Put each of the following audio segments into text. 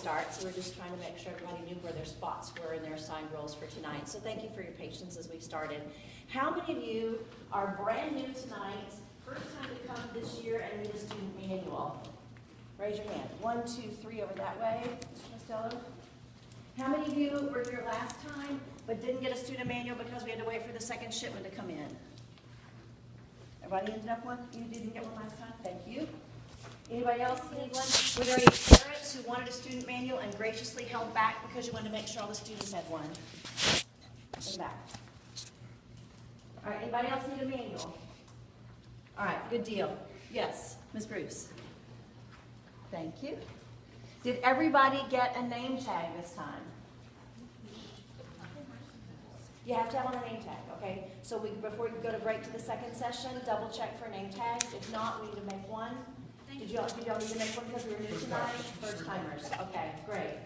start, so we're just trying to make sure everybody knew where their spots were and their assigned roles for tonight. So thank you for your patience as we started. How many of you are brand new tonight, first time to come this year and need a student manual? Raise your hand. 1, 2, 3 over that way. Mr. Costello. How many of you were here last time but didn't get a student manual because we had to wait for the second shipment to come in? Everybody ended up one? You didn't get one last time? Thank you. Anybody else need one? Were there any parents who wanted a student manual and graciously held back because you wanted to make sure all the students had one? In the back. All right, anybody else need a manual? All right, good deal. Yes, Ms. Bruce. Thank you. Did everybody get a name tag this time? You have to have on a name tag, okay? So before you go to break to the second session, double check for name tags. If not, we need to make one. Did y'all need to make one because we were new tonight? First timers. Okay, great.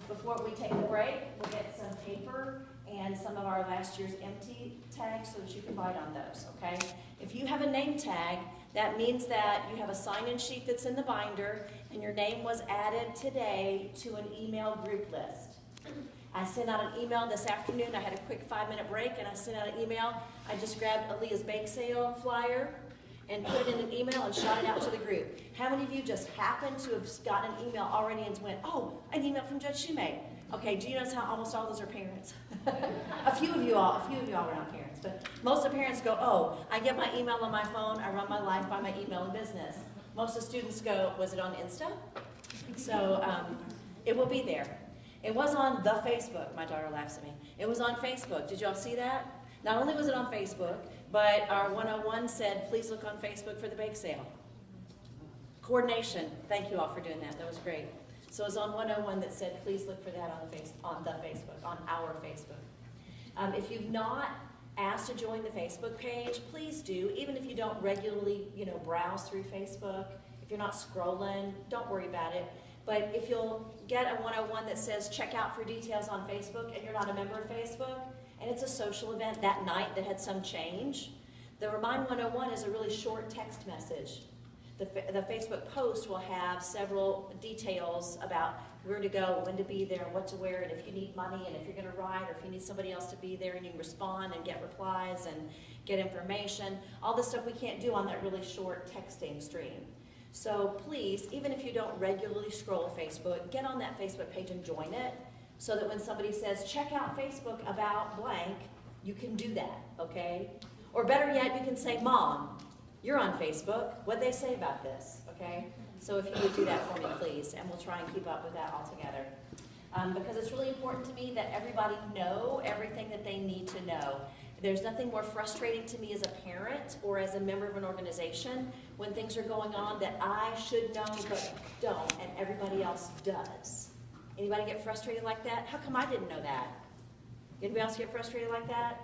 Before we take the break, we'll get some paper and some of our last year's empty tags so that you can bite on those, okay? If you have a name tag, that means that you have a sign-in sheet that's in the binder and your name was added today to an email group list. I sent out an email this afternoon. I had a quick 5-minute break and I sent out an email. I just grabbed Aaliyah's bake sale flyer and put it in an email and shot it out to the group. How many of you just happened to have gotten an email already and went, oh, an email from Judge Shoemake? Okay, do you notice how almost all those are parents? a few of you all are not parents, but most of the parents go, oh, I get my email on my phone, I run my life by my email and business. Most of the students go, was it on Insta? So it will be there. It was on the Facebook. My daughter laughs at me. It was on Facebook. Did y'all see that? Not only was it on Facebook, but our 101 said, please look on Facebook for the bake sale. Coordination. Thank you all for doing that. That was great. So it was on 101 that said, please look for that on our Facebook. If you've not asked to join the Facebook page, please do. Even if you don't regularly, browse through Facebook, if you're not scrolling, don't worry about it. But if you'll get a 101 that says check out for details on Facebook and you're not a member of Facebook, and it's a social event that night that had some change, the Remind 101 is a really short text message. The Facebook post will have several details about where to go, when to be there, what to wear, and if you need money, and if you're going to ride, or if you need somebody else to be there, and you can respond and get replies and get information. All the stuff we can't do on that really short texting stream. So please, even if you don't regularly scroll Facebook, get on that Facebook page and join it so that when somebody says, check out Facebook about blank, you can do that, okay? Or better yet, you can say, Mom, you're on Facebook. What'd they say about this, okay? So if you would do that for me, please, and we'll try and keep up with that all together. Because it's really important to me that everybody know everything that they need to know. There's nothing more frustrating to me as a parent or as a member of an organization when things are going on that I should know but don't, and everybody else does. Anybody get frustrated like that? How come I didn't know that? Anybody else get frustrated like that?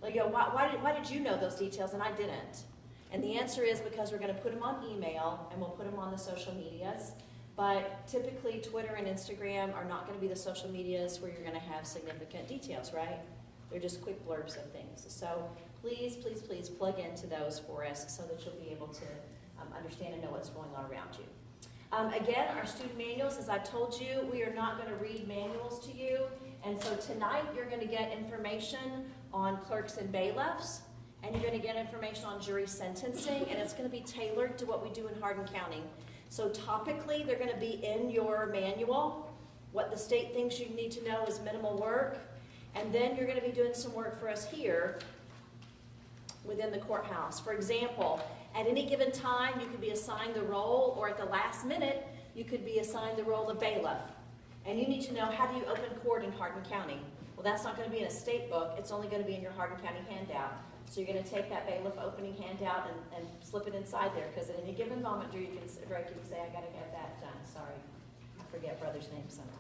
Like, why did you know those details and I didn't? And the answer is because we're going to put them on email and we'll put them on the social medias. But typically Twitter and Instagram are not going to be the social medias where you're going to have significant details, right? They're just quick blurbs of things. So please, please, please plug into those for us so that you'll be able to understand and know what's going on around you. Again, our student manuals, as I told you, we are not going to read manuals to you. And so tonight you're going to get information on clerks and bailiffs, and you're going to get information on jury sentencing, and it's going to be tailored to what we do in Hardin County. So topically, they're going to be in your manual. What the state thinks you need to know is minimal work. And then you're going to be doing some work for us here within the courthouse. For example, at any given time, you could be assigned the role, or at the last minute, you could be assigned the role of bailiff. And you need to know, how do you open court in Hardin County? Well, that's not going to be in a state book. It's only going to be in your Hardin County handout. So you're going to take that bailiff opening handout and slip it inside there, because at any given moment, you can say, I got to get that done. Sorry, I forget brothers' names sometimes.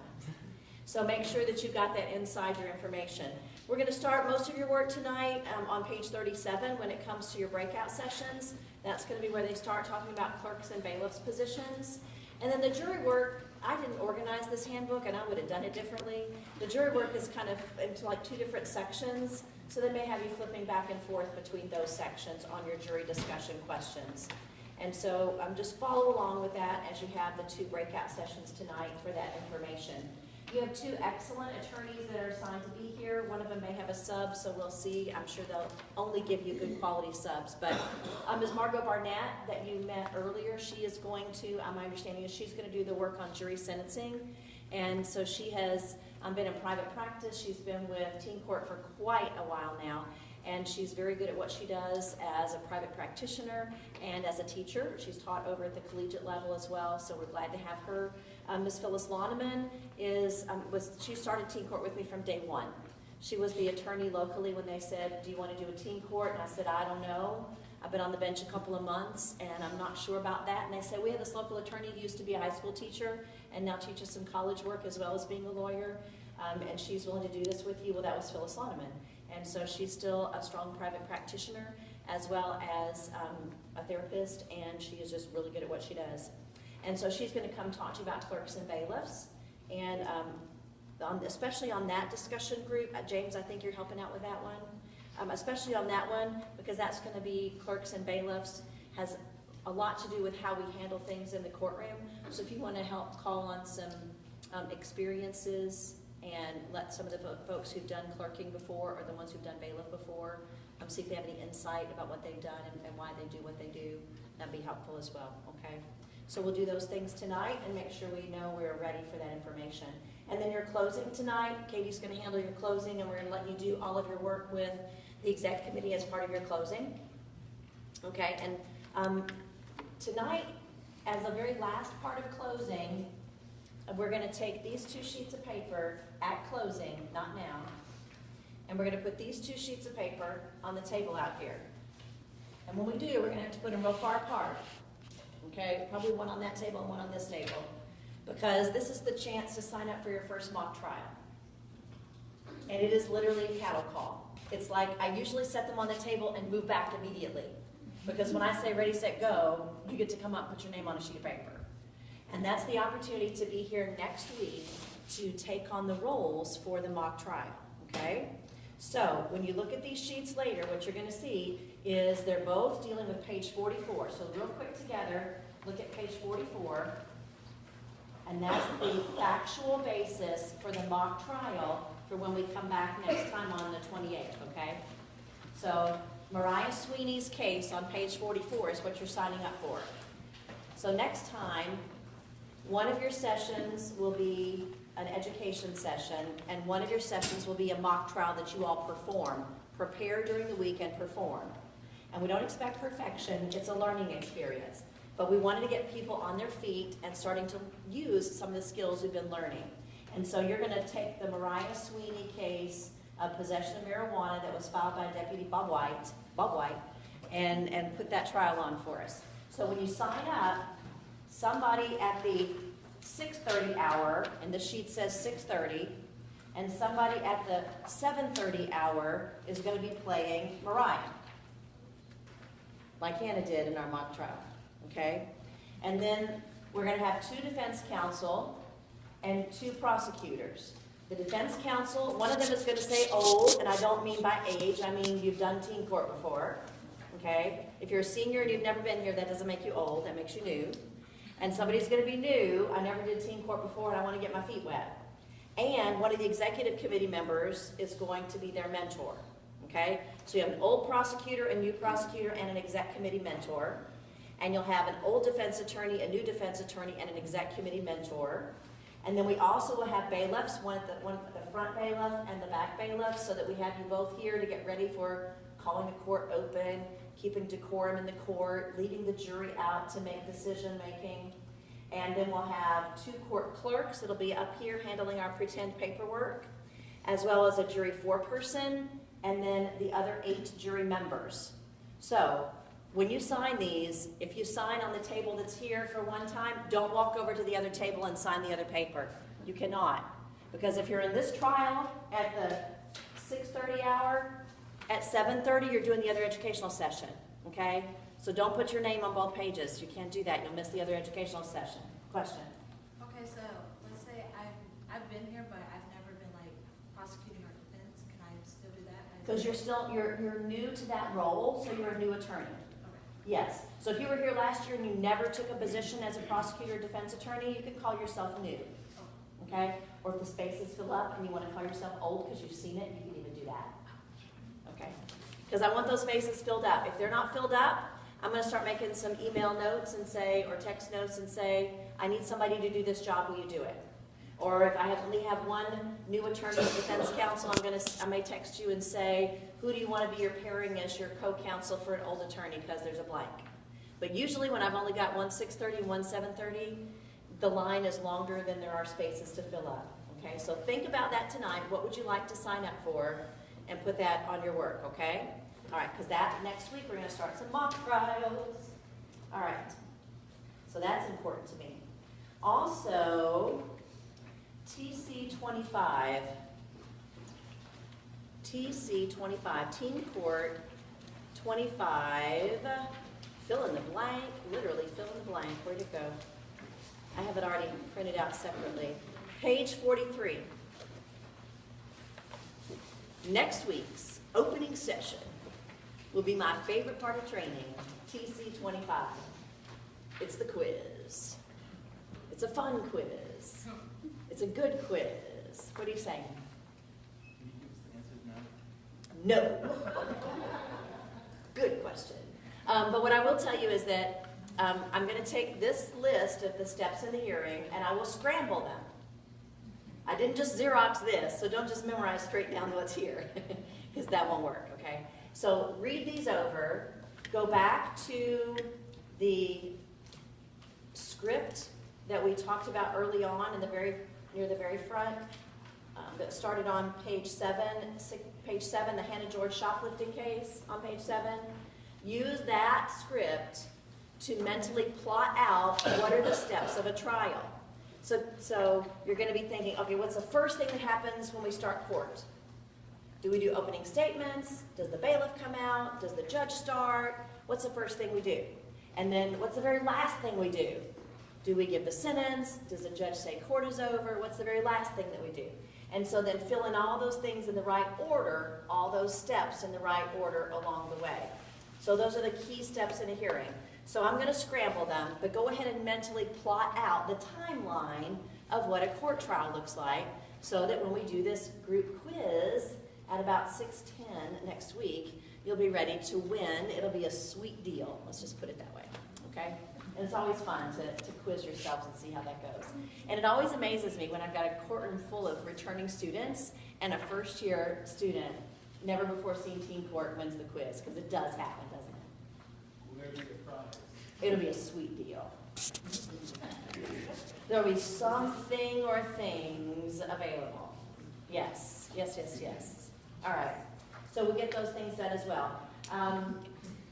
So make sure that you've got that inside your information. We're going to start most of your work tonight on page 37 when it comes to your breakout sessions. That's going to be where they start talking about clerks and bailiffs positions. And then the jury work, I didn't organize this handbook and I would have done it differently. The jury work is kind of into like 2 different sections, so they may have you flipping back and forth between those sections on your jury discussion questions. And so just follow along with that as you have the 2 breakout sessions tonight for that information. You have 2 excellent attorneys that are assigned to be here. One of them may have a sub, so we'll see. I'm sure they'll only give you good quality subs. But Ms. Margot Barnett that you met earlier, she is going to, my understanding is she's going to do the work on jury sentencing. And so she has been in private practice. She's been with Teen Court for quite a while now. And she's very good at what she does as a private practitioner and as a teacher. She's taught over at the collegiate level as well, so we're glad to have her. Ms. Phyllis Loneman she started Teen Court with me from day 1. She was the attorney locally when they said, do you want to do a teen court? And I said, I don't know. I've been on the bench a couple of months, and I'm not sure about that. And they said, we have this local attorney who used to be a high school teacher and now teaches some college work as well as being a lawyer, and she's willing to do this with you. Well, that was Phyllis Loneman. And so she's still a strong private practitioner as well as a therapist, and she is just really good at what she does. And so she's going to come talk to you about clerks and bailiffs, and especially on that discussion group. James, I think you're helping out with that one, especially on that one, because that's going to be clerks and bailiffs, has a lot to do with how we handle things in the courtroom. So if you want to help call on some experiences and let some of the folks who've done clerking before or the ones who've done bailiff before, see if they have any insight about what they've done and why they do what they do, that'd be helpful as well, okay? So we'll do those things tonight and make sure we know we're ready for that information. And then your closing tonight, Katie's going to handle your closing, and we're going to let you do all of your work with the exec committee as part of your closing, okay? And tonight, as the very last part of closing, we're going to take these 2 sheets of paper at closing, not now, and we're going to put these 2 sheets of paper on the table out here. And when we do, we're going to have to put them real far apart, okay? Probably one on that table and one on this table, because this is the chance to sign up for your first mock trial. And it is literally a cattle call. It's like I usually set them on the table and move back immediately, because when I say ready, set, go, you get to come up and put your name on a sheet of paper. And that's the opportunity to be here next week to take on the roles for the mock trial, okay? So when you look at these sheets later, what you're going to see is they're both dealing with page 44. So real quick together, look at page 44. And that's the factual basis for the mock trial for when we come back next time on the 28th, okay? So Mariah Sweeney's case on page 44 is what you're signing up for. So next time, one of your sessions will be an education session, and one of your sessions will be a mock trial that you all perform. Prepare during the week and perform. And we don't expect perfection, it's a learning experience. But we wanted to get people on their feet and starting to use some of the skills we've been learning. And so you're going to take the Mariah Sweeney case of possession of marijuana that was filed by Deputy Bob White, and put that trial on for us. So when you sign up, somebody at the 6:30 hour, and the sheet says 6:30, and somebody at the 7:30 hour is going to be playing Mariah, like Hannah did in our mock trial, okay? And then we're going to have 2 defense counsel and 2 prosecutors. The defense counsel, one of them is going to say old, and I don't mean by age, I mean you've done teen court before, okay? If you're a senior and you've never been here, that doesn't make you old, that makes you new. And somebody's going to be new, I never did teen court before and I want to get my feet wet. And one of the executive committee members is going to be their mentor, okay? So you have an old prosecutor, a new prosecutor, and an exec committee mentor. And you'll have an old defense attorney, a new defense attorney, and an exec committee mentor. And then we also will have bailiffs, one at the front bailiff and the back bailiff, so that we have you both here to get ready for calling the court open, keeping decorum in the court, leading the jury out to make decision making. And then we'll have 2 court clerks that'll be up here handling our pretend paperwork, as well as a jury foreperson, and then the other 8 jury members. So when you sign these, if you sign on the table that's here for one time, don't walk over to the other table and sign the other paper. You cannot. Because if you're in this trial at the 6:30 hour, at 7:30 you're doing the other educational session, okay? So don't put your name on both pages. You can't do that. You'll miss the other educational session. Question? Okay, so let's say I've been here, but I've never been like prosecuting or defense. Can I still do that? Because you're new to that role, so you're a new attorney. Okay. Yes. So if you were here last year and you never took a position as a prosecutor or defense attorney, you could call yourself new, okay? Or if the spaces fill up and you want to call yourself old because you've seen it, you can even do that, okay? Because I want those spaces filled up. If they're not filled up, I'm going to start making some email notes and say, or text notes and say, I need somebody to do this job, will you do it? Or if I only have one new attorney in defense counsel, I may text you and say, who do you want to be your pairing as your co-counsel for an old attorney because there's a blank. But usually when I've only got one 6:30 and one 7:30, the line is longer than there are spaces to fill up. Okay, so think about that tonight. What would you like to sign up for? And put that on your work, okay? All right, because that next week we're going to start some mock trials. All right, so that's important to me. Also, TC 25. TC 25, Teen Court 25. Fill in the blank, literally fill in the blank. Where'd it go? I have it already printed out separately. Page 43. Next week's opening session will be my favorite part of training, TC 25. It's the quiz. It's a fun quiz. It's a good quiz. What are you saying? Can you give us the answers now? No. Good question. But what I will tell you is that I'm going to take this list of the steps in the hearing and I will scramble them. I didn't just Xerox this, so don't just memorize straight down what's here, because that won't work, okay? So read these over, go back to the script that we talked about early on in the near the very front, that started on page 7, the Hannah George shoplifting case on page 7. Use that script to mentally plot out what are the steps of a trial. So you're going to be thinking, okay, what's the first thing that happens when we start court? Do we do opening statements? Does the bailiff come out? Does the judge start? What's the first thing we do? And then what's the very last thing we do? Do we give the sentence? Does the judge say court is over? What's the very last thing that we do? And so then fill in all those things in the right order, all those steps in the right order along the way. So those are the key steps in a hearing. So I'm going to scramble them, but go ahead and mentally plot out the timeline of what a court trial looks like so that when we do this group quiz at about 6:10 next week, you'll be ready to win. It'll be a sweet deal. Let's just put it that way, okay? And it's always fun to quiz yourselves and see how that goes. And it always amazes me when I've got a courtroom full of returning students and a first-year student, never before seen teen court, wins the quiz, because it does happen, doesn't it? Will there be a prize? It'll be a sweet deal. There'll be something or things available. Yes, yes, yes, yes. All right. So we'll get those things done as well.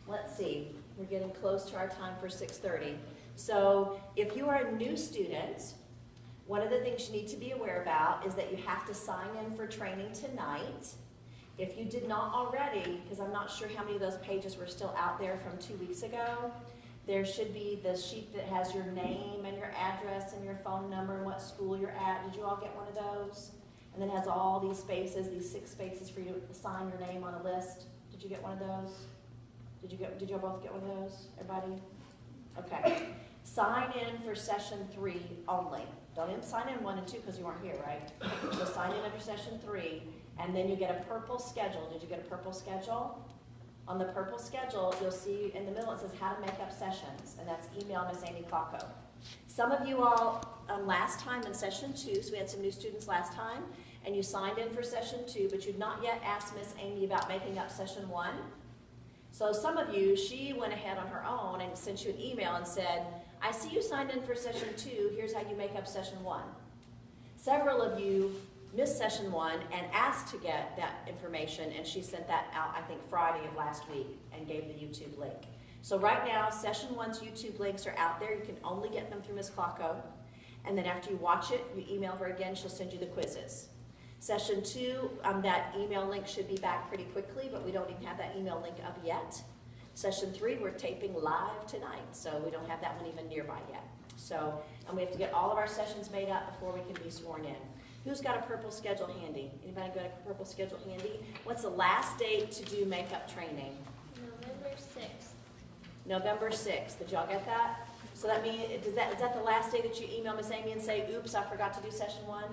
Let's see. We're getting close to our time for 6:30. So if you are a new student, one of the things you need to be aware about is that you have to sign in for training tonight. If you did not already, because I'm not sure how many of those pages were still out there from 2 weeks ago, there should be the sheet that has your name and your address and your phone number and what school you're at. Did you all get one of those? And then it has all these spaces, these 6 spaces for you to sign your name on a list. Did you get one of those? Did you both get one of those? Everybody? Okay. Sign in for session 3 only. Don't even sign in 1 and 2 because you weren't here, right? So sign in under session 3, and then you get a purple schedule. Did you get a purple schedule? On the purple schedule, you'll see in the middle it says how to make up sessions, and that's email Miss Amy Klocko. Some of you all, last time in session 2, so we had some new students last time, and you signed in for session 2, but you'd not yet asked Miss Amy about making up session 1. So some of you, she went ahead on her own and sent you an email and said, I see you signed in for session 2, here's how you make up session 1. Several of you missed session 1 and asked to get that information, and she sent that out, I think, Friday of last week and gave the YouTube link. So right now, session 1's YouTube links are out there. You can only get them through Ms. Klocko. And then after you watch it, you email her again, she'll send you the quizzes. Session 2, that email link should be back pretty quickly, but we don't even have that email link up yet. Session 3, we're taping live tonight, so we don't have that one even nearby yet. So, and we have to get all of our sessions made up before we can be sworn in. Who's got a purple schedule handy? Anybody got a purple schedule handy? What's the last date to do makeup training? November 6th. November 6th. Did y'all get that? So that means, is that the last day that you email Miss Amy and say, oops, I forgot to do session 1?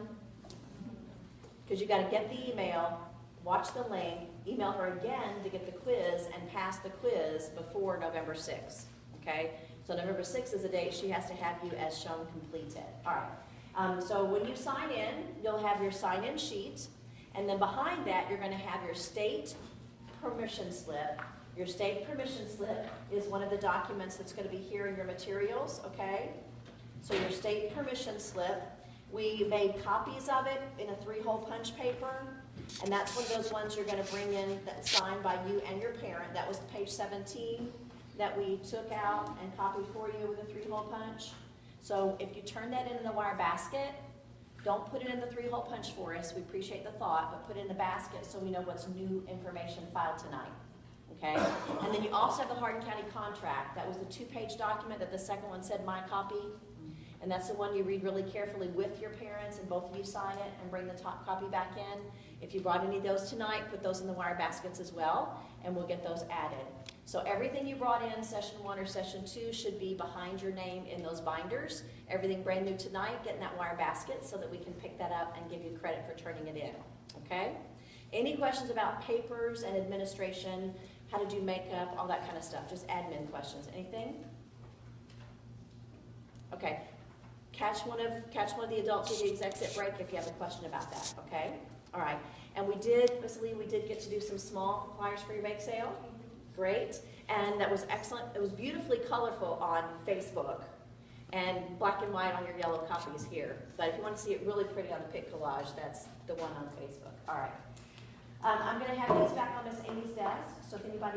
Because you got to get the email, watch the link, email her again to get the quiz, and pass the quiz before November 6th, okay? So November 6th is the date she has to have you as shown completed. All right. So when you sign in, you'll have your sign-in sheet, and then behind that, you're going to have your state permission slip. Your state permission slip is one of the documents that's going to be here in your materials, okay? So your state permission slip, we made copies of it in a 3-hole punch paper, and that's one of those ones you're going to bring in that's signed by you and your parent. That was page 17 that we took out and copied for you with a 3-hole punch. So if you turn that in the wire basket, don't put it in the 3-hole punch for us. We appreciate the thought, but put it in the basket so we know what's new information filed tonight. Okay? And then you also have the Hardin County contract. That was the 2-page document that the second one said my copy. And that's the one you read really carefully with your parents, and both of you sign it and bring the top copy back in. If you brought any of those tonight, put those in the wire baskets as well, and we'll get those added. So everything you brought in session 1 or session 2 should be behind your name in those binders. Everything brand new tonight, get in that wire basket so that we can pick that up and give you credit for turning it in. Okay? Any questions about papers and administration, how to do makeup, all that kind of stuff? Just admin questions. Anything? Okay. Catch one of the adults with the exit break if you have a question about that, okay? All right. And Miss Lee, we did get to do some small flyers for your bake sale. Great. And that was excellent. It was beautifully colorful on Facebook and black and white on your yellow copies here. But if you want to see it really pretty on the pic collage, that's the one on Facebook. All right. I'm going to have these back on Miss Amy's desk, so if anybody